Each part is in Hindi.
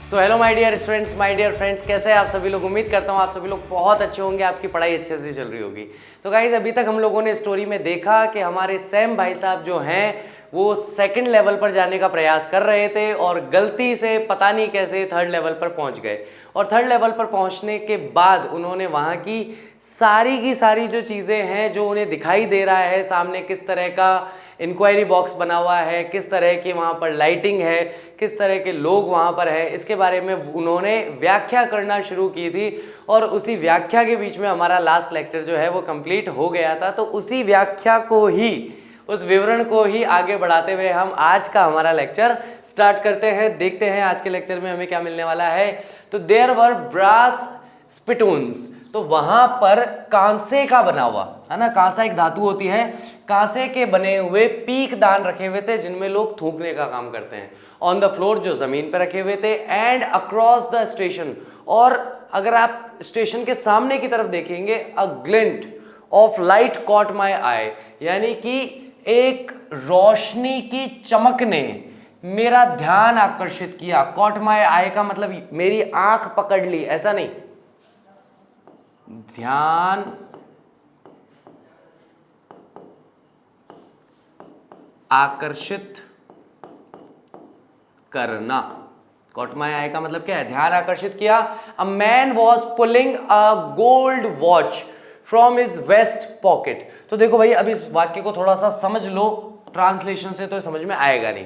So hello my dear students, my dear friends, कैसे हैं आप सभी लोग। उम्मीद करता हूँ आप सभी लोग बहुत अच्छे होंगे, आपकी पढ़ाई अच्छे से चल रही होगी। तो गाइज अभी तक हम लोगों ने स्टोरी में देखा कि हमारे सैम भाई साहब जो हैं वो सेकंड लेवल पर जाने का प्रयास कर रहे थे और गलती से पता नहीं कैसे थर्ड लेवल पर पहुंच गए। और थर्ड लेवल पर पहुंचने के बाद उन्होंने वहाँ की सारी जो चीज़ें हैं जो उन्हें दिखाई दे रहा है सामने, किस तरह का इंक्वायरी बॉक्स बना हुआ है, किस तरह की वहाँ पर लाइटिंग है, किस तरह के लोग वहाँ पर हैं, इसके बारे में उन्होंने व्याख्या करना शुरू की थी। और उसी व्याख्या के बीच में हमारा लास्ट लेक्चर जो है वो कंप्लीट हो गया था। तो उसी व्याख्या को ही, उस विवरण को ही आगे बढ़ाते हुए हम आज का हमारा लेक्चर स्टार्ट करते हैं। देखते हैं आज के लेक्चर में हमें क्या मिलने वाला है। तो देयर वर ब्रास स्पिटून्स, तो वहां पर कांसे का बना हुआ है ना, कांसा एक धातु होती है, कांसे के बने हुए पीक दान रखे हुए थे जिनमें लोग थूकने का काम करते हैं। ऑन द फ्लोर, जो जमीन पर रखे हुए थे। एंड अक्रॉस द स्टेशन, और अगर आप स्टेशन के सामने की तरफ देखेंगे, a glint of light caught my eye, यानी कि एक रोशनी की चमक ने मेरा ध्यान आकर्षित किया। कॉट माई आई का मतलब मेरी आंख पकड़ ली, ऐसा नहीं, ध्यान आकर्षित करना। कॉट माई आई का मतलब क्या है? ध्यान आकर्षित किया। A man was pulling a gold watch from his waist pocket. तो देखो भाई, अब इस वाक्य को थोड़ा सा समझ लो, ट्रांसलेशन से तो समझ में आएगा नहीं।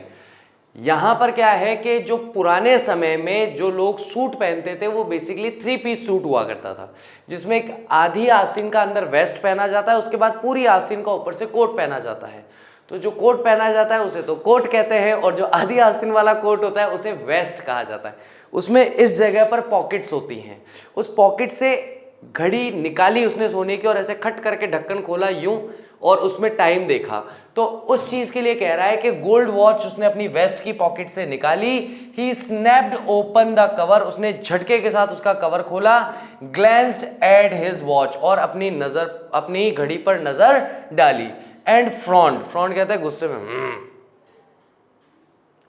यहां पर क्या है कि जो पुराने समय में जो लोग सूट पहनते थे वो बेसिकली 3 पीस सूट हुआ करता था, जिसमें एक आधी आस्तीन का अंदर वेस्ट पहना जाता है, उसके बाद पूरी आस्तीन का ऊपर से कोट पहना जाता है। तो जो कोट पहना जाता है उसे तो कोट कहते हैं, और जो आधी आस्तीन वाला कोट होता है उसे वेस्ट कहा जाता है। उसमें इस जगह पर पॉकेट्स होती हैं। उस पॉकेट से घड़ी निकाली उसने सोने की और ऐसे खट करके ढक्कन खोला यूं, और उसमें टाइम देखा। तो उस चीज के लिए कह रहा है कि गोल्ड वॉच उसने अपनी वेस्ट की पॉकेट से निकाली। ही स्नैप्ड ओपन द कवर, उसने झटके के साथ उसका कवर खोला। ग्लैंस्ड एट हिज वॉच, और अपनी नजर, अपनी घड़ी पर नजर डाली। एंड फ्रॉन्ड, फ्रॉन्ड कहते हैं गुस्से में,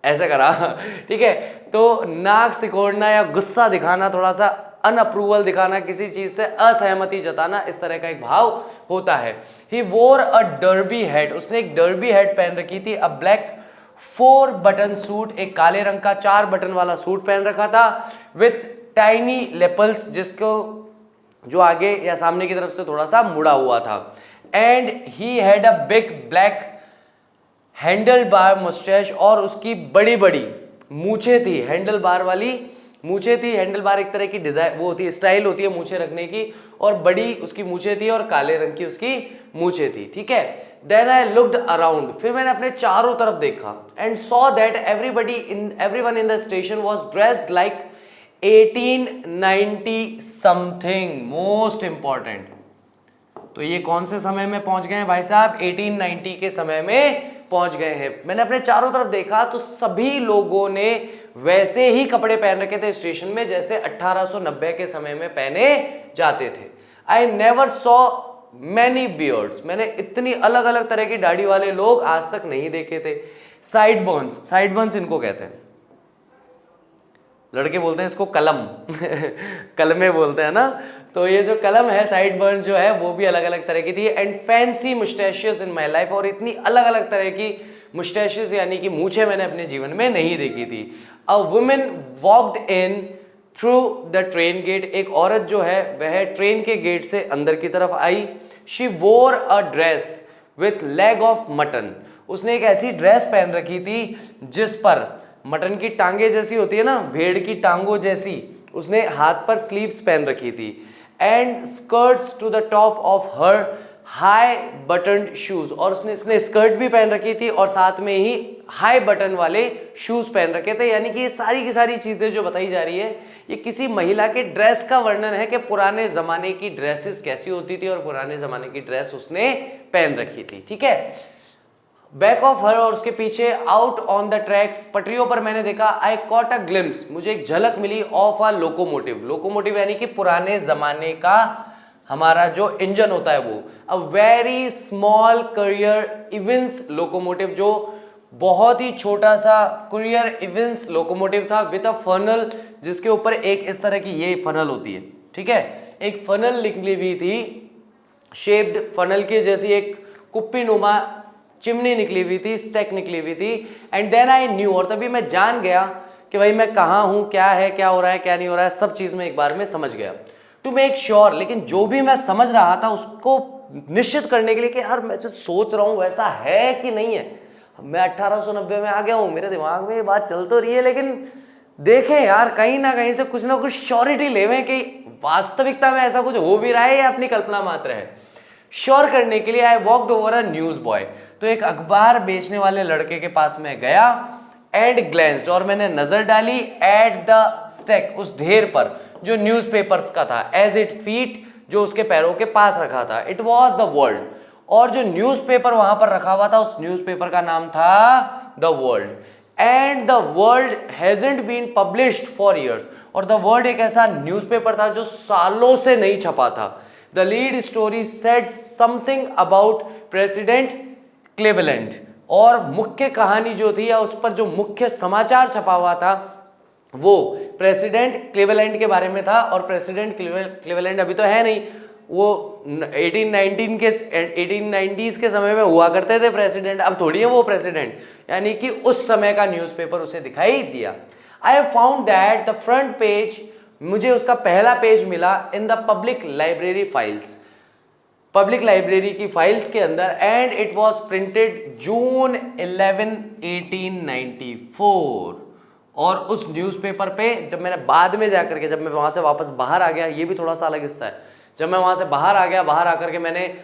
ऐसा करा, ठीक है। तो नाक सिकोड़ना या गुस्सा दिखाना, थोड़ा सा अनअप्रूवल दिखाना, किसी चीज से असहमति जताना, इस तरह का एक भाव होता है। ही वोर अ डर्बी हेड, उसने एक डर्बी हेड पहन रखी थी। अ ब्लैक 4 बटन सूट, एक काले रंग का 4 बटन वाला सूट पहन रखा था। विथ टाइनी लेपल्स, जिसको जो आगे या सामने की तरफ से थोड़ा सा मुड़ा हुआ था। And he had a big black handle bar moustache, और उसकी बड़ी बड़ी मूछें थी, हैंडल बार वाली मूछें थी। हैंडल बार एक तरह की डिजाइन, वो होती है, स्टाइल होती है मूछें रखने की, और बड़ी उसकी मूछें थी और काले रंग की उसकी मूछें थी, ठीक है। देन आई लुक्ड अराउंड, फिर मैंने अपने चारों तरफ देखा। And saw that everyone in the station was dressed like 1890 something. Most important, तो ये कौन से समय में पहुंच गए हैं भाई साहब? 1890 के समय में पहुंच गए हैं। मैंने अपने चारों तरफ देखा तो सभी लोगों ने वैसे ही कपड़े पहन रखे थे स्टेशन में जैसे 1890 के समय में पहने जाते थे। I never saw many beards, मैंने इतनी अलग अलग तरह की दाढ़ी वाले लोग आज तक नहीं देखे थे। साइड बर्न्स, साइड बर्न्स इनको कहते हैं, लड़के बोलते हैं इसको कलम कलमे बोलते हैं ना। तो ये जो कलम है, साइड बर्न जो है, वो भी अलग अलग तरह की थी। And fancy mustachios in my life, और इतनी अलग अलग तरह की मुस्टैशियस यानी कि मूछें मैंने अपने जीवन में नहीं देखी थी। A women walked in through the train gate, एक औरत जो है वह ट्रेन के गेट से अंदर की तरफ आई। She wore a dress with leg of mutton, उसने एक ऐसी ड्रेस पहन रखी थी जिस पर मटन की टांगे जैसी होती है ना, भेड़ की टांगों जैसी, उसने हाथ पर स्लीव्स पहन रखी थी। And skirts to the top of her high button shoes, और इसने स्कर्ट भी पहन रखी थी और साथ में ही हाई बटन वाले शूज पहन रखे थे। यानी कि ये सारी की सारी चीजें जो बताई जा रही है, ये किसी महिला के ड्रेस का वर्णन है कि पुराने जमाने की ड्रेसेस कैसी होती थी और पुराने जमाने की ड्रेस उसने पहन रखी थी, ठीक है। बैक ऑफ हर, और उसके पीछे आउट ऑन द ट्रैक्स, पटरियों पर मैंने देखा। आई कॉट अ ग्लिम्स, मुझे एक झलक मिली ऑफ अ लोकोमोटिव, लोकोमोटिव यानी कि पुराने जमाने का हमारा जो इंजन होता है वो। A very small career Evans locomotive, जो बहुत ही छोटा सा कुरियर इवेंट्स लोकोमोटिव था विद अ फनल, जिसके ऊपर एक इस तरह की ये फनल होती है, ठीक है, एक फनल निकली हुई थी, शेप्ड फनल के जैसी एक कुप्पी नुमा चिमनी निकली हुई थी, स्टेक निकली हुई थी। एंड देन आई न्यू, और तभी मैं जान गया कि भाई मैं कहाँ हूँ, क्या है, क्या हो रहा है, क्या नहीं हो रहा है, सब चीज़ में एक बार में समझ गया टू मेक श्योर। लेकिन जो भी मैं समझ रहा था उसको निश्चित करने के लिए कि यार मैं जो सोच रहा हूँ वैसा है कि नहीं है। मैं 1890 में आ गया हूँ, मेरे दिमाग में ये बात चल तो रही है, लेकिन देखें यार कहीं ना कहीं से कुछ ना कुछ श्योरिटी लेवें कि वास्तविकता में ऐसा कुछ हो भी रहा है या अपनी कल्पना मात्र है। श्योर करने के लिए I walked over a news boy, तो एक अखबार बेचने वाले लड़के के पास में गया एंड ग्लैंस्ड, और मैंने नजर डाली एट द स्टेक, उस ढेर पर जो न्यूज़पेपर्स का था, एज इट फीट, जो उसके पैरों के पास रखा था, इट वॉज द वर्ल्ड, और जो न्यूज़पेपर वहां पर रखा हुआ था उस न्यूज़पेपर का नाम था the world, and the world hasn't been published for years, और द वर्ल्ड एक ऐसा न्यूज़पेपर था जो सालों से नहीं छपा था। The lead story said something about president Cleveland, और मुख्य कहानी जो थी या उस पर जो मुख्य समाचार छपा हुआ था वो प्रेसिडेंट क्लीवलैंड के बारे में था। और प्रेसिडेंट क्लीवलैंड अभी तो है नहीं, वो 1890s के समय में हुआ करते थे प्रेसिडेंट, अब थोड़ी है वो प्रेसिडेंट, यानी कि उस समय का न्यूज़पेपर उसे दिखाई दिया। I found that the front page, मुझे उसका पहला पेज मिला in the public library files, public library की फाइल्स के अंदर, एंड इट वॉज प्रिंटेड जून 11, 1894। और उस न्यूज़पेपर पे जब मैंने बाद में जाकर के, जब मैं वहाँ से वापस बाहर आ गया, ये भी थोड़ा सा अलग हिस्सा है, जब मैं वहाँ से बाहर आ गया, बाहर आकर के मैंने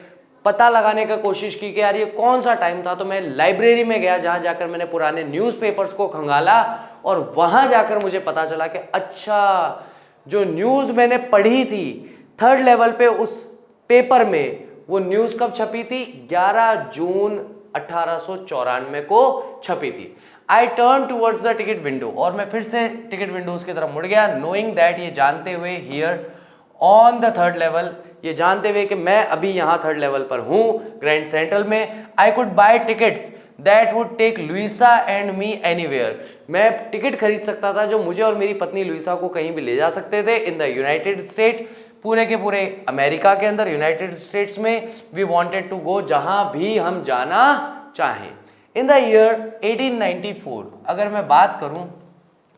पता लगाने का कोशिश की कि यार ये कौन सा टाइम था, तो मैं लाइब्रेरी में गया, जहाँ जाकर मैंने पुराने न्यूज़पेपर्स को खंगाला, और वहाँ जाकर मुझे पता चला कि अच्छा जो न्यूज़ मैंने पढ़ी थी 3rd लेवल पे, उस पेपर में वो न्यूज़ कब छपी थी, 11 जून 1894 को छपी थी। I turn towards the ticket window, और मैं फिर से टिकट विंडोज की तरफ मुड़ गया, नोइंग दैट, ये जानते हुए, here on the 3rd level, ये जानते हुए कि मैं अभी यहाँ 3rd लेवल पर हूँ ग्रैंड सेंट्रल में। I could buy tickets that would take Luisa and me anywhere, मैं टिकट खरीद सकता था जो मुझे और मेरी पत्नी लुइसा को कहीं भी ले जा सकते थे इन द यूनाइटेड स्टेट, पूरे के पूरे अमेरिका के अंदर, यूनाइटेड स्टेट्स में। वी वांटेड टू गो, जहां भी हम जाना चाहें। इन द ईयर 1894, अगर मैं बात करूं,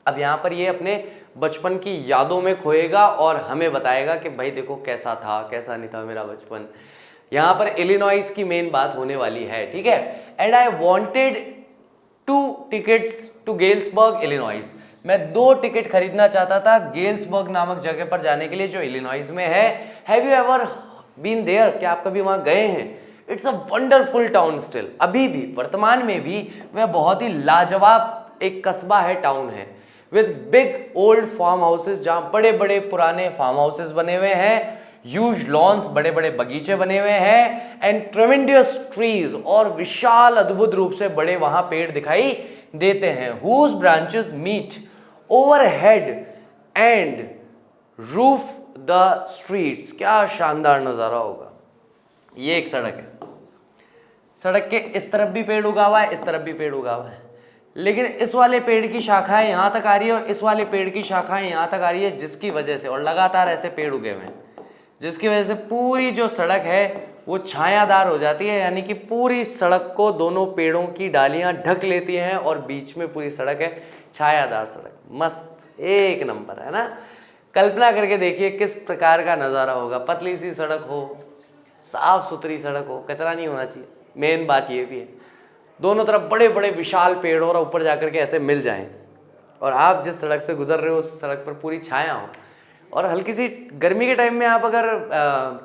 अब यहाँ पर ये अपने बचपन की यादों में खोएगा और हमें बताएगा कि भाई देखो कैसा था, कैसा नहीं था मेरा बचपन। यहाँ पर इलिनॉइस की मेन बात होने वाली है, ठीक है। And I wanted 2 tickets to Galesburg Illinois, मैं 2 टिकट खरीदना चाहता था गेल्सबर्ग नामक जगह पर जाने के लिए जो इलिनॉइस में है। Have you ever been there, क्या आप कभी वहाँ गए हैं? It's a wonderful town still, अभी भी वर्तमान में भी वह बहुत ही लाजवाब एक कस्बा है, टाउन है, with big old farm houses, जहाँ बड़े बड़े पुराने फार्म हाउसेस बने हुए हैं, ह्यूज लॉन्स, बड़े बड़े बगीचे बने हुए हैं, एंड ट्रेमेंडियस ट्रीज, और विशाल अद्भुत रूप से बड़े वहाँ पेड़ दिखाई देते हैं, whose branches meet overhead and roof the streets. क्या शानदार नज़ारा होगा। ये एक सड़क है, सड़क के इस तरफ भी पेड़ उगा हुआ है, इस तरफ भी पेड़ उगा हुआ है, लेकिन इस वाले पेड़ की शाखाएं यहाँ तक आ रही है और इस वाले पेड़ की शाखाएं यहाँ तक आ रही है, जिसकी वजह से, और लगातार ऐसे पेड़ उगे हुए हैं, जिसकी वजह से पूरी जो सड़क है वो छायादार हो जाती है, यानी कि पूरी सड़क को दोनों पेड़ों की डालियाँ ढक लेती हैं और बीच में पूरी सड़क है, छायादार सड़क, मस्त, एक नंबर, है ना। कल्पना करके देखिए किस प्रकार का नज़ारा होगा। पतली सी सड़क हो, साफ सुथरी सड़क हो, कचरा नहीं होना चाहिए, मेन बात ये भी है, दोनों तरफ बड़े बड़े विशाल पेड़ और ऊपर जाकर के ऐसे मिल जाएं, और आप जिस सड़क से गुजर रहे हो उस सड़क पर पूरी छाया हो, और हल्की सी गर्मी के टाइम में आप अगर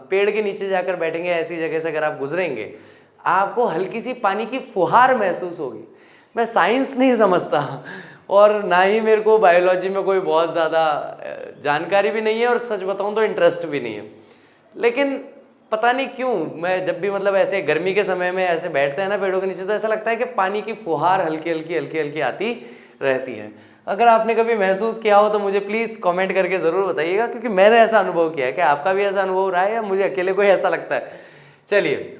पेड़ के नीचे जाकर बैठेंगे, ऐसी जगह से अगर आप गुजरेंगे, आपको हल्की सी पानी की फुहार महसूस होगी। मैं साइंस नहीं समझता और ना ही मेरे को बायोलॉजी में कोई बहुत ज़्यादा जानकारी भी नहीं है, और सच बताऊं तो इंटरेस्ट भी नहीं है, लेकिन पता नहीं क्यों मैं जब भी मतलब ऐसे गर्मी के समय में ऐसे बैठते हैं ना पेड़ों के नीचे, तो ऐसा लगता है कि पानी की फुहार हल्की हल्की आती रहती है। अगर आपने कभी महसूस किया हो तो मुझे प्लीज़ कमेंट करके ज़रूर बताइएगा, क्योंकि मैंने ऐसा अनुभव किया है। क्या आपका भी ऐसा अनुभव रहा है या मुझे अकेले को ऐसा लगता है? चलिए,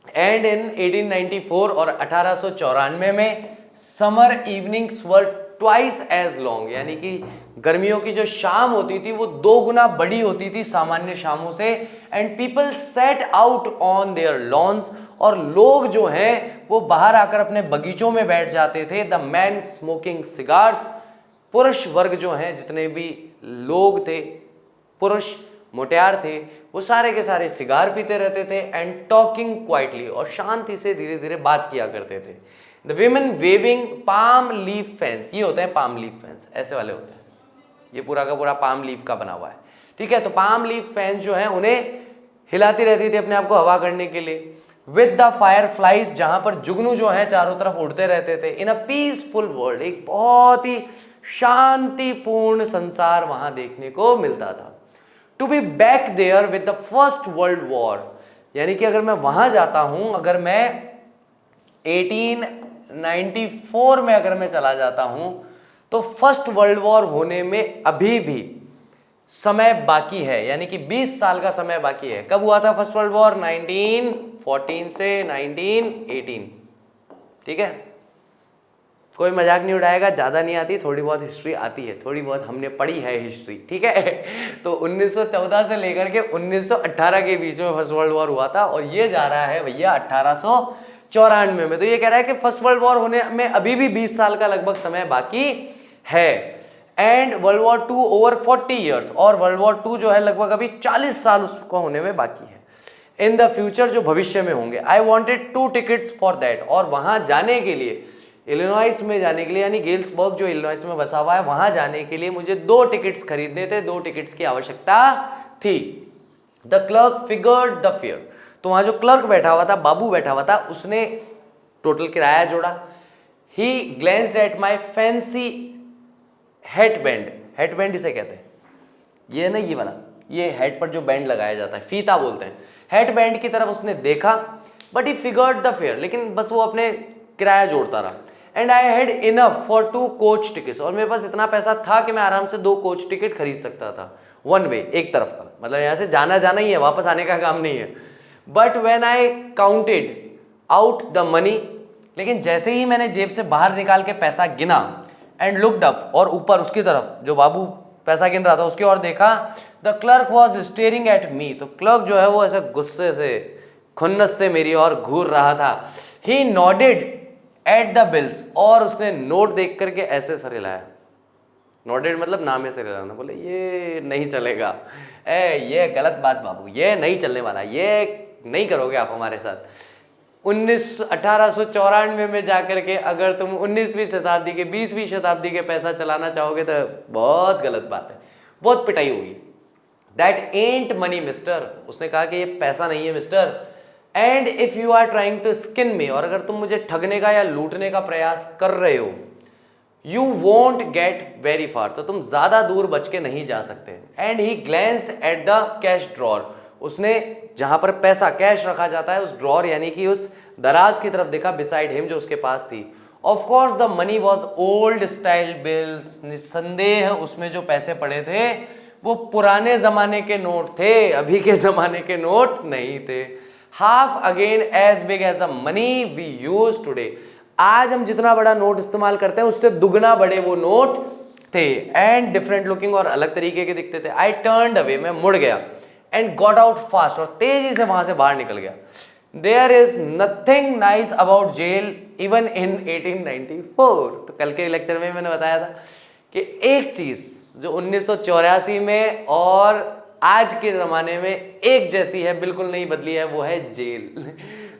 एंड इन 1894 और 1894 में समर इवनिंग्स वर ट्वाइस एज लॉन्ग, यानी कि गर्मियों की जो शाम होती थी वो 2 गुना बड़ी होती थी सामान्य शामों से। And people sat out on their lawns, और लोग जो हैं वो बाहर आकर अपने बगीचों में बैठ जाते थे। द मैन स्मोकिंग सिगार्स, पुरुष वर्ग जो हैं, जितने भी लोग थे, पुरुष मोटियार थे, वो सारे के सारे सिगार पीते रहते थे। एंड टॉकिंग क्वाइटली, और शांति से धीरे धीरे बात किया करते थे। The women waving palm leaf fans, ये होते हैं पाम लीफ फैंस, ऐसे वाले होते हैं, ये पूरा का पूरा पाम लीफ का बना हुआ है, ठीक है। तो पाम लीफ फैंस जो हैं उन्हें हिलाती रहती थी अपने आप को हवा करने के लिए। विद द फायर फ्लाइज, जहां पर जुगनू जो है चारों तरफ उड़ते रहते थे। इन अ पीसफुल वर्ल्ड, एक बहुत ही शांतिपूर्ण संसार वहां देखने को मिलता था। To be back there with the first world war, यानी कि अगर मैं वहां जाता हूं, अगर मैं 1894 में अगर मैं चला जाता हूं, तो फर्स्ट वर्ल्ड वॉर होने में अभी भी समय बाकी है, यानी कि 20 साल का समय बाकी है। कब हुआ था फर्स्ट वर्ल्ड वॉर? 1914 से 1918, ठीक है। कोई मजाक नहीं उड़ाएगा, ज़्यादा नहीं आती, थोड़ी बहुत हिस्ट्री आती है, थोड़ी बहुत हमने पढ़ी है हिस्ट्री, ठीक है। तो 1914 से लेकर के 1918 के बीच में फर्स्ट वर्ल्ड वॉर हुआ था, और ये जा रहा है भैया 1894 में। तो ये कह रहा है कि फर्स्ट वर्ल्ड वॉर होने में अभी भी 20 साल का लगभग समय बाकी है। And world war 2 over 40 years, और वर्ल्ड वॉर 2 जो है लगभग अभी 40 साल उसको होने में बाकी है। इन द फ्यूचर, जो भविष्य में होंगे। आई वॉन्टेड 2 टिकट्स फॉर दैट, और वहां जाने के लिए, इलिनॉइस में जाने के लिए, यानी गेल्सबर्ग जो इलिनॉइस में बसा हुआ है, वहां जाने के लिए मुझे 2 टिकट्स खरीदने थे, 2 टिकट्स की आवश्यकता थी। The clerk figured the fair, तो वहां जो क्लर्क बैठा हुआ था, बाबू बैठा हुआ था, उसने टोटल किराया जोड़ा। He glanced at my fancy headband, headband इसे कहते हैं, ये ना ये वाला, ये हेड पर जो बैंड लगाया जाता है, फीता बोलते हैं, हेडबैंड की तरफ उसने देखा। But he figured the fair, लेकिन बस वो अपने किराया जोड़ता रहा। And I had enough for 2 coach tickets, और मेरे पास इतना पैसा था कि मैं आराम से 2 कोच टिकट खरीद सकता था, वन वे, एक तरफ का, मतलब यहाँ से जाना जाना ही है, वापस आने का काम नहीं है। But when I counted out the money, लेकिन जैसे ही मैंने जेब से बाहर निकाल के पैसा गिना, एंड लुक्ड अप, और ऊपर उसकी तरफ जो बाबू पैसा गिन रहा था उसकी ओर देखा, the clerk was staring at me, तो क्लर्क जो है वो ऐसे गुस्से से, खुन्नस से मेरी ओर घूर रहा था। ही नॉडेड एट द बिल्स, और उसने नोट देख करके ऐसे सर हिलाया। नॉडेड मतलब नामे से हिलाना, बोले ये नहीं चलेगा, ये गलत बात बाबू, ये नहीं चलने वाला, ये नहीं करोगे आप हमारे साथ। 1894 में जाकर के अगर तुम 19वीं शताब्दी के 20वीं शताब्दी के पैसा चलाना चाहोगे तो बहुत गलत बात है, बहुत पिटाई होगी। दैट एंट मनी मिस्टर, उसने कहा कि ये पैसा नहीं है mister. And if you are trying to skin me, और अगर तुम मुझे ठगने का या लूटने का प्रयास कर रहे हो, you won't get very far, तो तुम ज्यादा दूर बच के नहीं जा सकते। And he glanced at the cash drawer, उसने जहां पर पैसा कैश रखा जाता है उस ड्रॉर यानी कि उस दराज की तरफ देखा, बिसाइड हिम, जो उसके पास थी। Of course the money was old style bills, निस्संदेह उसमें जो पैसे पड़े थे वो पुराने जमाने के नोट थे, अभी के जमाने के नोट नहीं थे। Half again as big as the money we use today, आज हम जितना बड़ा नोट इस्तेमाल करते हैं उससे दुगना बड़े वो नोट थे। एंड डिफरेंट लुकिंग, और अलग तरीके के दिखते थे। आई टर्न्ड अवे, मैं मुड़ गया। एंड गॉट आउट फास्ट, और तेजी से वहां से बाहर निकल गया। There is nothing nice about jail even in 1894, तो कल के लेक्चर में मैंने बताया था कि एक चीज जो 1984 में और आज के ज़माने में एक जैसी है, बिल्कुल नहीं बदली है, वो है जेल।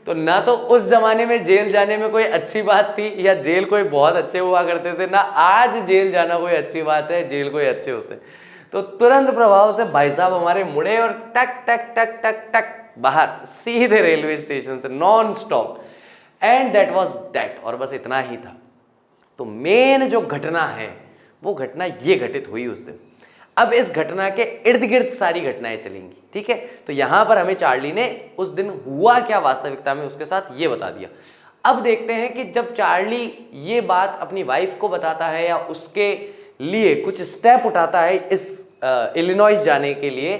तो ना तो उस ज़माने में जेल जाने में कोई अच्छी बात थी या जेल कोई बहुत अच्छे हुआ करते थे, ना आज जेल जाना कोई अच्छी बात है, जेल कोई अच्छे होते। तो तुरंत प्रभाव से भाई साहब हमारे मुड़े और टक टक टक टक टक बाहर, सीधे रेलवे स्टेशन से non stop. And that was that, और बस इतना ही था। तो मेन जो घटना है वो घटना ये घटित हुई उस दिन। अब इस घटना के इर्द गिर्द सारी घटनाएं चलेंगी, ठीक है। तो यहां पर हमें चार्ली ने उस दिन हुआ क्या वास्तविकता में उसके साथ ये बता दिया। अब देखते हैं कि जब चार्ली ये बात अपनी वाइफ को बताता है या उसके लिए कुछ स्टेप उठाता है इस इलिनॉइस जाने के लिए,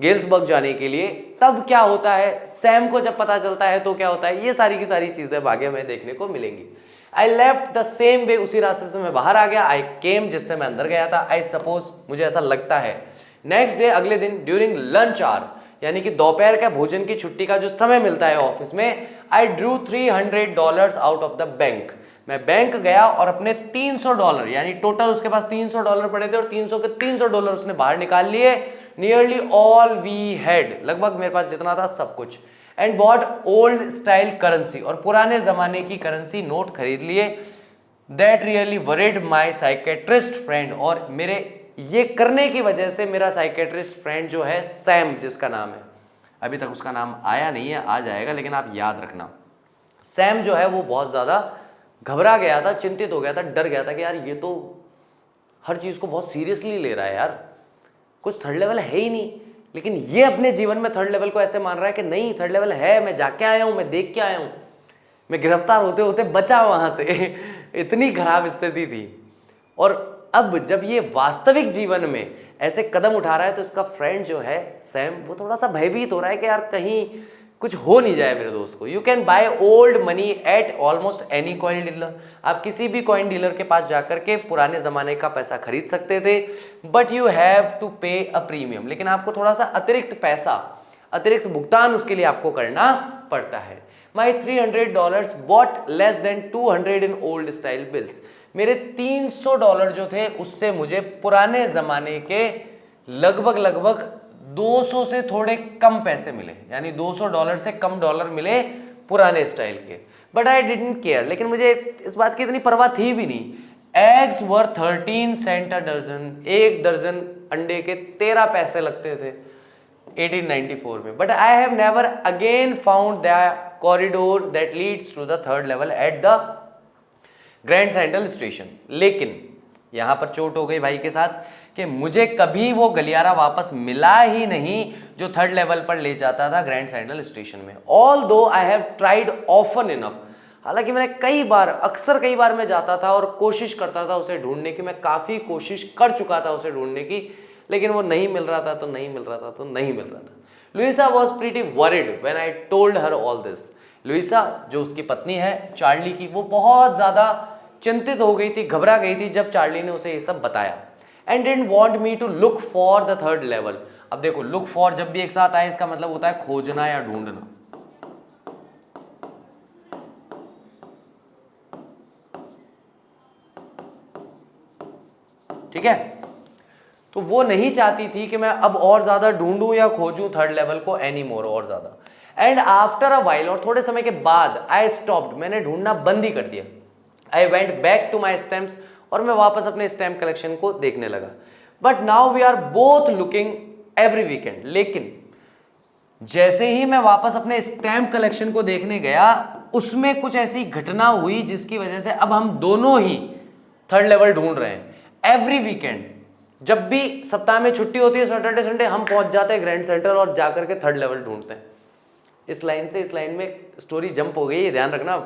गेल्सबर्ग जाने के लिए, तब क्या होता है, सैम को जब पता चलता है तो क्या होता है, ये सारी की सारी चीजें आगे हमें देखने को मिलेंगी। I left the same way, उसी रास्ते से मैं बाहर आ गया। आई केम, जिससे मैं अंदर गया था। आई सपोज, मुझे ऐसा लगता है। नेक्स्ट डे, अगले दिन, ड्यूरिंग लंच आवर, यानी कि दोपहर का भोजन की छुट्टी का जो समय मिलता है ऑफिस में, I drew $300 out of the bank. मैं बैंक गया और अपने $300, यानी टोटल उसके पास $300 पड़े थे और 300 के $300 उसने बाहर निकाल लिए। नियरली ऑल वी हैड, लगभग मेरे पास जितना था सब कुछ। And bought old style currency, और पुराने जमाने की करेंसी नोट खरीद लिए। That really worried my psychiatrist friend, और मेरे ये करने की वजह से मेरा साइकेट्रिस्ट फ्रेंड जो है सैम, जिसका नाम है, अभी तक उसका नाम आया नहीं है, आ जाएगा, लेकिन आप याद रखना, सैम जो है वो बहुत ज़्यादा घबरा गया था, चिंतित हो गया था, डर गया था कि यार ये तो हर चीज़ को बहुत सीरियसली ले रहा है यार, कुछ थर्ड लेवल है ही नहीं। लेकिन ये अपने जीवन में थर्ड लेवल को ऐसे मान रहा है कि नहीं, थर्ड लेवल है, मैं जाके आया हूँ, मैं देख के आया हूँ, मैं गिरफ्तार होते होते बचा वहाँ से इतनी खराब स्थिति थी। और अब जब ये वास्तविक जीवन में ऐसे कदम उठा रहा है तो इसका फ्रेंड जो है सैम, वो थोड़ा सा भयभीत हो रहा है कि यार कहीं कुछ हो नहीं जाए मेरे दोस्त को। You can by old money at almost any coin dealer, आप किसी भी कॉइन डीलर के पास जाकर के पुराने ज़माने का पैसा खरीद सकते थे। बट यू हैव टू पे अ प्रीमियम, लेकिन आपको थोड़ा सा अतिरिक्त पैसा, अतिरिक्त भुगतान उसके लिए आपको करना पड़ता है। My $300 bought less than 200 in old style bills, मेरे $300 जो थे उससे मुझे पुराने ज़माने के लगभग 200 से थोड़े कम पैसे मिले, यानी $200 से कम डॉलर मिले पुराने स्टाइल के। बट आई डिडंट केयर, लेकिन मुझे इस बात की इतनी परवाह थी भी नहीं। Eggs were 13 cent a dozen, एक दर्जन अंडे के 13 पैसे लगते थे 1894 में। But I have never again found the corridor that leads to the third level at the Grand Central station. लेकिन यहाँ पर चोट हो गई भाई के साथ कि मुझे कभी वो गलियारा वापस मिला ही नहीं जो थर्ड लेवल पर ले जाता था ग्रैंड सेंट्रल स्टेशन में। ऑल दो I have tried often enough, हालांकि मैंने कई बार मैं जाता था और कोशिश करता था उसे ढूंढने की, मैं काफ़ी कोशिश कर चुका था उसे ढूंढने की, लेकिन वो नहीं मिल रहा था तो नहीं मिल रहा था। Louisa was pretty worried when I told her all this. Louisa जो उसकी पत्नी है चार्ली की, वो बहुत ज़्यादा चिंतित हो गई थी, घबरा गई थी जब चार्ली ने उसे ये सब बताया। And didn't want me to look for the third level. अब देखो, लुक फॉर जब भी एक साथ आए इसका मतलब होता है खोजना या ढूंढना। ठीक है, तो वो नहीं चाहती थी कि मैं अब और ज्यादा ढूंढूं या खोजूं थर्ड लेवल को एनी मोर, और ज्यादा। एंड आफ्टर अ वाइल, और थोड़े समय के बाद, आई स्टॉप्ड, मैंने ढूंढना बंद ही कर दिया। I went back to my stamps, और मैं वापस अपने स्टैम्प कलेक्शन को देखने लगा। But now we are both looking every weekend. लेकिन जैसे ही मैं वापस अपने स्टैम्प कलेक्शन को देखने गया, उसमें कुछ ऐसी घटना हुई जिसकी वजह से अब हम दोनों ही थर्ड लेवल ढूंढ रहे हैं। एवरी वीकेंड, जब भी सप्ताह में छुट्टी होती है, सैटरडे संडे, हम पहुंच जाते हैं ग्रैंड सेंट्रल और जाकर के थर्ड लेवल ढूंढते हैं। इस लाइन से इस लाइन में स्टोरी जंप हो गई है, ध्यान रखना,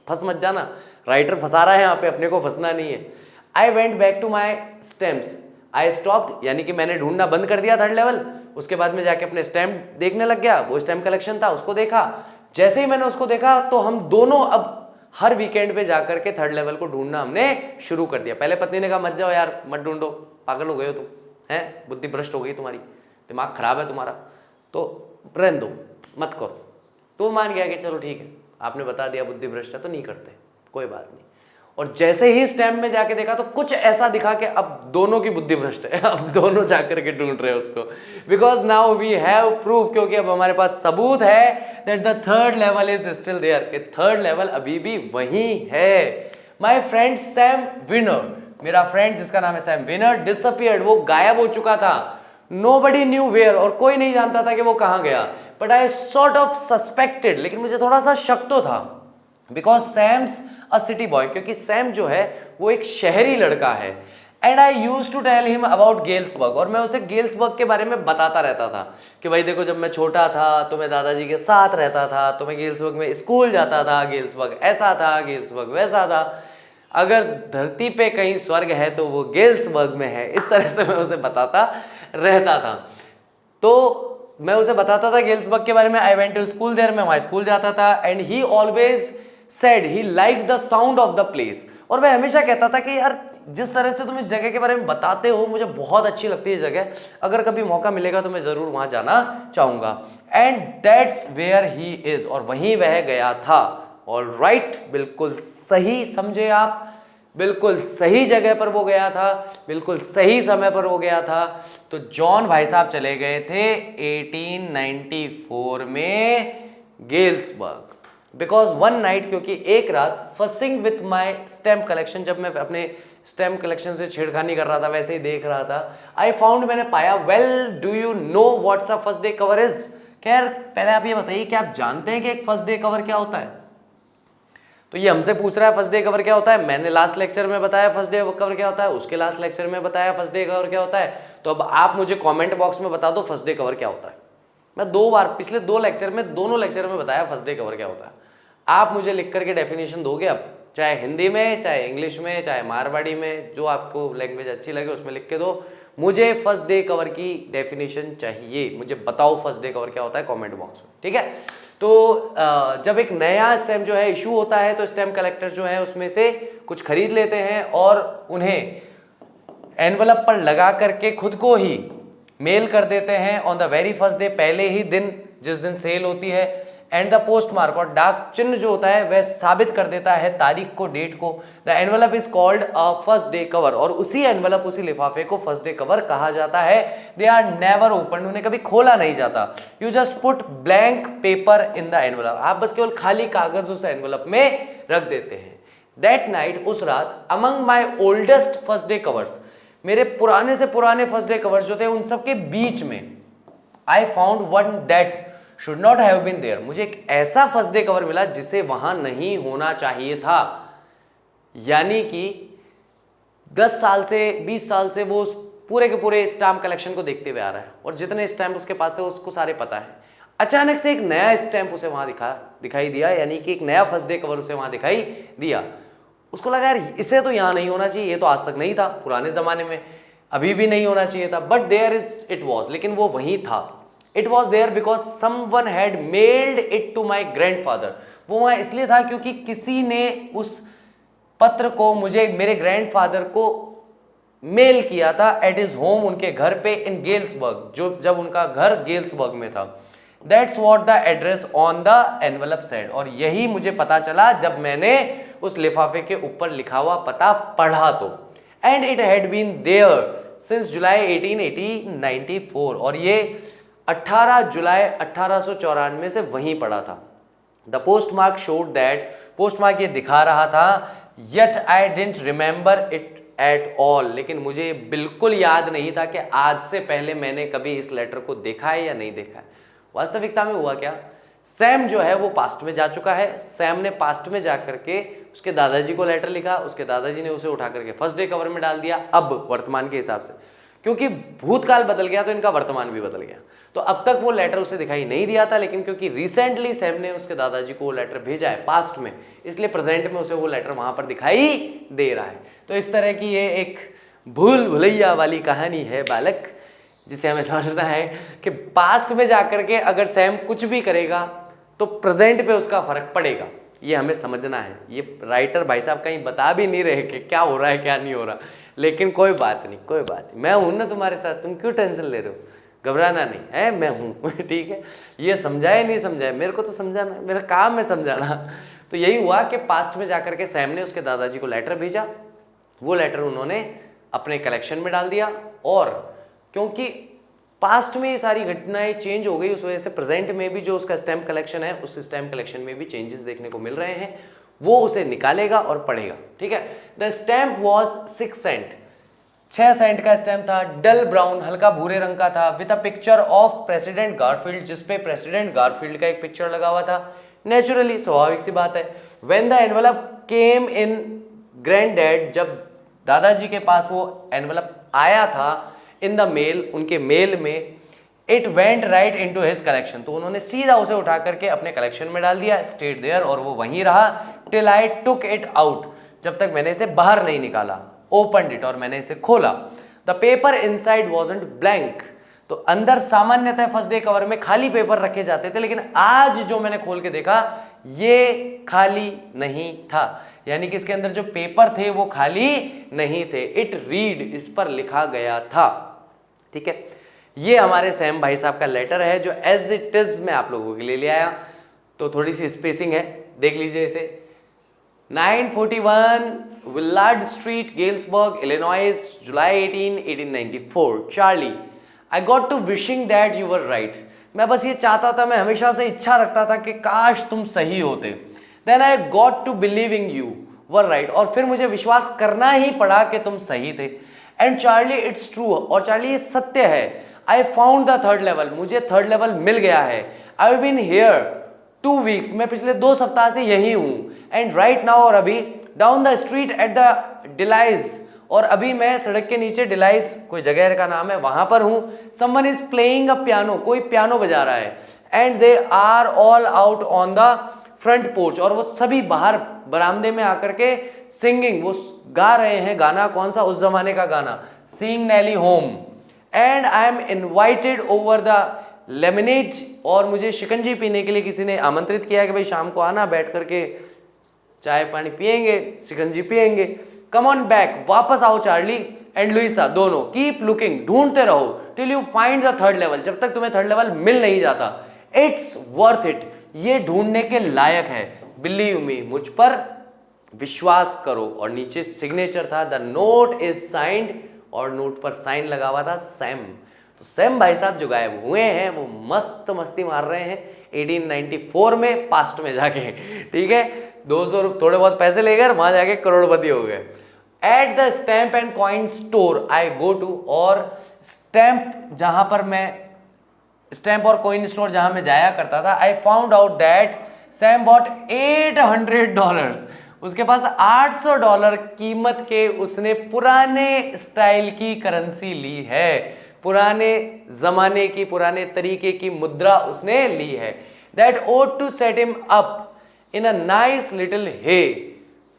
फंस मत जाना, राइटर फंसा रहा है यहाँ पे, अपने को फंसना नहीं है। I went back to my stamps, I stopped, यानी कि मैंने ढूंढना बंद कर दिया थर्ड लेवल। उसके बाद में जाके अपने स्टैम्प देखने लग गया, वो स्टैम्प कलेक्शन था उसको देखा। जैसे ही मैंने उसको देखा तो हम दोनों अब हर वीकेंड पे जाकर के थर्ड लेवल को ढूंढना हमने शुरू कर दिया। पहले पत्नी ने कहा मत जाओ यार, मत ढूंढो, पागल हो गए हो तुम, हैं, बुद्धि भ्रष्ट हो गई तुम्हारी, दिमाग खराब है तुम्हारा, तो रहने दो, मत करो। तो मान गया कि चलो ठीक है, आपने बता दिया बुद्धि भ्रष्ट है तो नहीं करते, कोई बात नहीं। और जैसे ही स्टैम्प में जाके देखा तो कुछ ऐसा दिखा कि अब दोनों की बुद्धि भ्रष्ट है, अब दोनों जाकर के ढूंढ रहे हैं उसको। Because now we have proof, क्योंकि अब हमारे पास सबूत है that the third level is still there, कि थर्ड लेवल अभी भी वही है। माई फ्रेंड सैम विनर, मेरा फ्रेंड जिसका नाम है सैम विनर, डिसअपियर्ड, वो गायब हो चुका था। नोबडी न्यू वेयर, और कोई नहीं जानता था कि वो कहाँ गया। But I sort of suspected, लेकिन मुझे थोड़ा सा शक तो था, because Sam's a city boy, क्योंकि सैम जो है वो एक शहरी लड़का है। And I used to tell him about Galesburg, और मैं उसे गेल्सबर्ग के बारे में बताता रहता था कि भाई देखो, जब मैं छोटा था तो मैं दादाजी के साथ रहता था, तो मैं गेल्सबर्ग में स्कूल जाता था, गेल्सबर्ग ऐसा था, गेल्सबर्ग वैसा था, अगर धरती पे कहीं स्वर्ग है तो वो गेल्सबर्ग में है। इस तरह से मैं उसे बताता रहता था। तो मैं उसे बताता था गेल्सबर्ग के बारे में। I went to school there, मैं वहाँ स्कूल जाता था। And he always said he liked the sound of the place। और वह हमेशा कहता था कि यार जिस तरह से तुम इस जगह के बारे में बताते हो मुझे बहुत अच्छी लगती है जगह, अगर कभी मौका मिलेगा तो मैं जरूर वहां जाना चाहूंगा। And that's where he is, और वहीं वह गया था। ऑल राइट, बिल्कुल सही समझे आप, बिल्कुल सही जगह पर वो गया था, बिल्कुल सही समय पर वो गया था। तो जॉन भाई साहब चले गए थे 1894 में गेल्सबर्ग, बिकॉज वन नाइट, क्योंकि एक रात fussing with my stamp collection, जब मैं अपने स्टैम्प कलेक्शन से छेड़खानी कर रहा था, वैसे ही देख रहा था, आई फाउंड, मैंने पाया, well do you know what's a first day cover is. खैर पहले आप ये बताइए कि आप जानते हैं कि एक फर्स्ट डे कवर क्या होता है। तो ये हमसे पूछ रहा है फर्स्ट डे कवर क्या होता है। मैंने लास्ट लेक्चर में बताया फर्स्ट डे कवर क्या होता है, उसके लास्ट लेक्चर में बताया फर्स्ट डे कवर क्या होता है। तो अब आप मुझे कमेंट बॉक्स में बता दो फर्स्ट डे कवर क्या होता है। मैं 2 बार पिछले 2 लेक्चर में, दोनों लेक्चर में बताया फर्स्ट डे कवर क्या होता है। आप मुझे लिख करके डेफिनेशन दोगे अब, चाहे हिंदी में, चाहे इंग्लिश में, चाहे मारवाड़ी में, जो आपको लैंग्वेज अच्छी लगे उसमें लिख के दो। मुझे फर्स्ट डे कवर की डेफिनेशन चाहिए, मुझे बताओ फर्स्ट डे कवर क्या होता है कमेंट बॉक्स में, ठीक है। तो जब एक नया स्टैम्प जो है इशू होता है तो स्टैम्प कलेक्टर जो है उसमें से कुछ खरीद लेते हैं और उन्हें एनवलप पर लगा करके खुद को ही मेल कर देते हैं on the very first day, पहले ही दिन जिस दिन सेल होती है। एंड द पोस्ट मार्क, और डाक चिन्ह जो होता है वह साबित कर देता है तारीख को, डेट को। The envelope is called a first day cover, और उसी एनवलप, उसी लिफाफे को फर्स्ट डे कवर कहा जाता है। दे आर नेवर ओपन, उन्हें कभी खोला नहीं जाता। You just put blank paper in the envelope, आप बस केवल खाली कागज उस एनवलप में रख देते हैं। दैट नाइट, उस रात, अमंग माई ओल्डेस्ट फर्स्ट डे कवर्स, मेरे पुराने से पुराने फर्स्ट डे कवर्स जो थे उन सबके बीच में, I found one that should not have been there, मुझे एक ऐसा फर्स्ट डे कवर मिला जिसे वहां नहीं होना चाहिए था। यानी कि 10 साल से 20 साल से वो पूरे के पूरे स्टैम्प कलेक्शन को देखते हुए आ रहा है और जितने स्टैम्प उसके पास है उसको सारे पता है। अचानक से एक नया स्टैम्प उसे वहां दिखाई दिया, यानी कि एक नया फर्स्ट डे कवर उसे वहां दिखाई दिया। उसको लगा यार इसे तो यहां नहीं होना चाहिए, ये तो आज तक नहीं था, पुराने जमाने में अभी भी नहीं होना चाहिए था। But there is it was, लेकिन वो वहीं था। It was there because someone had mailed it to my grandfather, वो वहां इसलिए था क्योंकि किसी ने उस पत्र को मुझे, मेरे ग्रैंडफादर को मेल किया था एट हिज होम, उनके घर पे, इन गेल्सबर्ग, जो जब उनका घर गेल्सबर्ग में था। That's what the address on the envelope said, और यही मुझे पता चला जब मैंने उस लिफाफे के ऊपर लिखा हुआ पता पढ़ा तो। And it had been there since July 1894, और ये 18 जुलाई 1894 से वहीं पड़ा था। The post mark showed that, post mark ये दिखा रहा था, yet I didn't remember it at all, लेकिन मुझे बिल्कुल याद नहीं था कि आज से पहले मैंने कभी इस लेटर को देखा है या नहीं देखा है। वास्तविकता में हुआ क्या, सैम जो है वो पास्ट में जा चुका है। सैम ने पास्ट में जा करके उसके दादाजी को लेटर लिखा, उसके दादाजी ने उसे उठा करके फर्स्ट डे कवर में डाल दिया। अब वर्तमान के हिसाब से, क्योंकि भूतकाल बदल गया तो इनका वर्तमान भी बदल गया। तो अब तक वो लेटर उसे दिखाई नहीं दिया था, लेकिन क्योंकि रिसेंटली सैम ने उसके दादाजी को वो लेटर भेजा है पास्ट में, इसलिए प्रेजेंट में उसे वो लेटर वहां पर दिखाई दे रहा है। तो इस तरह की ये एक भूल भुलैया वाली कहानी है बालक, जिसे हमें समझना है कि पास्ट में जाकर के अगर सैम कुछ भी करेगा तो प्रेजेंट पे उसका फर्क पड़ेगा, ये हमें समझना है। ये राइटर भाई साहब कहीं बता भी नहीं रहे कि क्या हो रहा है क्या नहीं हो रहा, लेकिन कोई बात नहीं, कोई बात नहीं, मैं हूं ना तुम्हारे साथ, तुम क्यों टेंशन ले रहे हो, घबराना नहीं है, मैं हूं ठीक है। ये समझाए नहीं समझाए, मेरे को तो समझाना, मेरा काम है समझाना। तो यही हुआ कि पास्ट में जाकर के सैम ने उसके दादाजी को लेटर भेजा, वो लेटर उन्होंने अपने कलेक्शन में डाल दिया, और क्योंकि पास्ट में ये सारी घटनाएं चेंज हो गई, उस वजह से प्रेजेंट में भी जो उसका स्टैम्प कलेक्शन है, उस स्टैम्प कलेक्शन में भी चेंजेस देखने को मिल रहे हैं। वो उसे निकालेगा और पढ़ेगा, ठीक है। The stamp was 6 cent, 6 cent का स्टैम्प था, डल ब्राउन, हल्का भूरे रंग का था, with a picture of President Garfield, जिसपे प्रेसिडेंट गारफील्ड का एक पिक्चर लगा हुआ था। नेचुरली, स्वाभाविक सी बात है। व्हेन द एनवलप केम इन ग्रैंडडैड, जब दादाजी के पास वो एनवलप आया था इन द मेल, उनके मेल में, it went right into his collection, तो उन्होंने सीधा उसे उठा करके अपने कलेक्शन में डाल दिया। स्टेट देयर, और वो वहीं रहा, till I took it out, जब तक मैंने इसे बाहर नहीं निकाला। ओपनड इट, और मैंने इसे खोला। The paper inside wasn't blank, तो अंदर सामान्यतः फर्स्ट डे कवर में खाली पेपर रखे जाते थे, लेकिन आज जो मैंने खोल के देखा ये खाली नहीं था, यानी कि इसके अंदर जो पेपर थे वो खाली नहीं थे। इट रीड, इस पर लिखा गया था। ठीक है, ये हमारे सैम भाई साहब का लेटर है जो एज इट इज मैं आप लोगों के लिए ले आया। तो थोड़ी सी स्पेसिंग है, देख लीजिए इसे। 941 Willard Street, Galesburg, Illinois, July 18, 1894। Charlie, I got to wishing that you were right. मैं बस ये चाहता था, मैं हमेशा से इच्छा रखता था कि काश तुम सही होते। Then I got to believing you were right, और फिर मुझे विश्वास करना ही पड़ा कि तुम सही थे। एंड चार्ली इट्स ट्रू, और चार्ली ये सत्य है। I found the third level, मुझे थर्ड लेवल मिल गया है। I have been here 2 weeks, मैं पिछले 2 सप्ताह से यही हूं। एंड राइट नाउ, और अभी down the street at the delights, और अभी मैं सड़क के नीचे, डिलाइज कोई जगह का नाम है, वहां पर हूं। Someone is playing a piano, कोई पियानो बजा रहा है। And they are all out on the front porch, और वो सभी बाहर बरामदे में आकर के सिंगिंग, वो गा रहे हैं गाना। कौन सा? उस जमाने का गाना, seeing Nellie home. And I am invited over the lemonade, और मुझे शिकंजी पीने के लिए किसी ने आमंत्रित किया कि भाई शाम को आना, बैठ करके चाय पानी पियेंगे, शिकंजी पियेंगे। कम ऑन बैक, वापस आओ चार्ली एंड लुइसा, दोनों। कीप लुकिंग, ढूंढते रहो till you find the third level, जब तक तुम्हें थर्ड लेवल मिल नहीं जाता। इट्स वर्थ इट, ये ढूंढने के लायक है। बिलीव मी, मुझ पर विश्वास करो। और नीचे सिग्नेचर था, द नोट इज साइंड, और नोट पर साइन लगा हुआ था सैम। तो सैम भाई साहब जो गायब हुए हैं वो मस्त मस्ती मार रहे हैं 1894 में, पास्ट में जाके। ठीक है, 200 थोड़े बहुत पैसे लेकर वहां जाके करोड़पति हो गए। At the stamp and coin store I go to, और स्टैम्प जहां पर मैं, स्टैम्प और कॉइन स्टोर जहां मैं जाया करता था, I found out that Sam bought $800, उसके पास $800 कीमत के उसने पुराने स्टाइल की करेंसी ली है, पुराने जमाने की, पुराने तरीके की मुद्रा उसने ली है। That ought to set him up in a nice little hay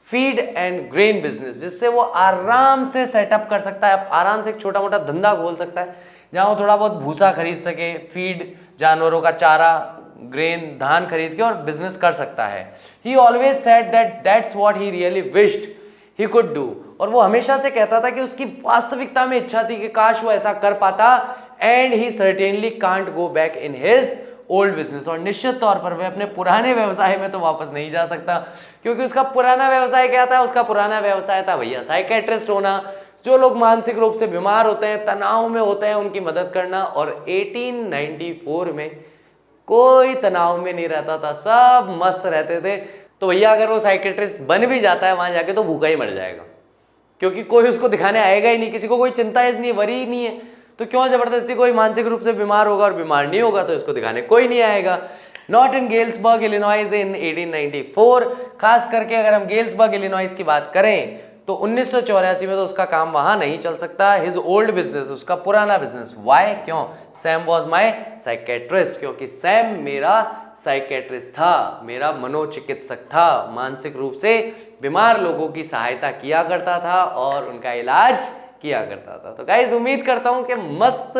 feed and grain business, जिससे वो आराम से सेटअप कर सकता है, आराम से एक छोटा मोटा धंधा खोल सकता है, जहां वो थोड़ा बहुत भूसा खरीद सके, फीड, जानवरों का चारा, ग्रेन, धान खरीद के और बिजनेस कर सकता है। ही always said that that's what he really wished he could do, और वो हमेशा से कहता था कि उसकी वास्तविकता में इच्छा थी कि काश वो ऐसा कर पाता। And he certainly can't go back in his old business, और निश्चित तौर पर वह अपने पुराने व्यवसाय में तो वापस नहीं जा सकता, क्योंकि उसका पुराना व्यवसाय क्या था? उसका पुराना व्यवसाय था भैया साइकेट्रिस्ट होना, जो लोग मानसिक रूप से बीमार होते हैं, तनाव में होते हैं, उनकी मदद करना। और 1894 में कोई तनाव में नहीं रहता था, सब मस्त रहते थे। तो भैया अगर वो साइकेट्रिस्ट बन भी जाता है वहां जाके, तो भूखा ही मर जाएगा, क्योंकि कोई उसको दिखाने आएगा ही नहीं, किसी को कोई चिंता ही नहीं, वरी ही नहीं है। तो क्यों जबरदस्ती कोई मानसिक रूप से बीमार होगा और बीमार नहीं होगा तो इसको दिखाने कोई नहीं आएगा। नॉट इन गेल्सबर्ग इलिनॉइस इन 1894, खास करके अगर हम गेल्सबर्ग इलिनॉइस की बात करें तो 1984 में तो उसका काम वहां नहीं चल सकता। हिज ओल्ड बिजनेस, उसका पुराना बिजनेस। वाई? क्यों? सैम वॉज माई साइकेट्रिस्ट, क्योंकि सैम मेरा साइकेट्रिस्ट था, मेरा मनोचिकित्सक था, मानसिक रूप से बीमार लोगों की सहायता किया करता था और उनका इलाज किया करता था। तो गाइस उम्मीद करता हूं कि मस्त,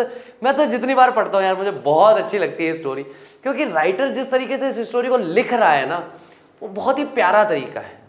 मैं तो जितनी बार पढ़ता हूं यार मुझे बहुत अच्छी लगती है स्टोरी, क्योंकि राइटर जिस तरीके से इस स्टोरी को लिख रहा है ना, वो बहुत ही प्यारा तरीका है।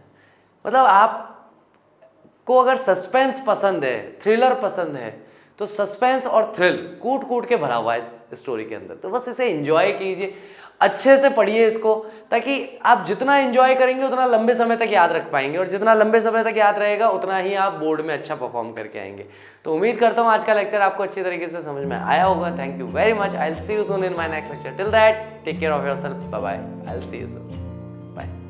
मतलब आपको अगर सस्पेंस पसंद है, थ्रिलर पसंद है, तो सस्पेंस और थ्रिल कूट कूट के भरा हुआ है इस स्टोरी के अंदर। तो बस इसे एंजॉय कीजिए, अच्छे से पढ़िए इसको, ताकि आप जितना एंजॉय करेंगे उतना लंबे समय तक याद रख पाएंगे, और जितना लंबे समय तक याद रहेगा उतना ही आप बोर्ड में अच्छा परफॉर्म करके आएंगे। तो उम्मीद करता हूँ आज का लेक्चर आपको अच्छी तरीके से समझ में आया होगा। Thank you very much. I will see you soon in my next lecture. Till that take care of yourself. Bye bye. I will see you soon. Bye.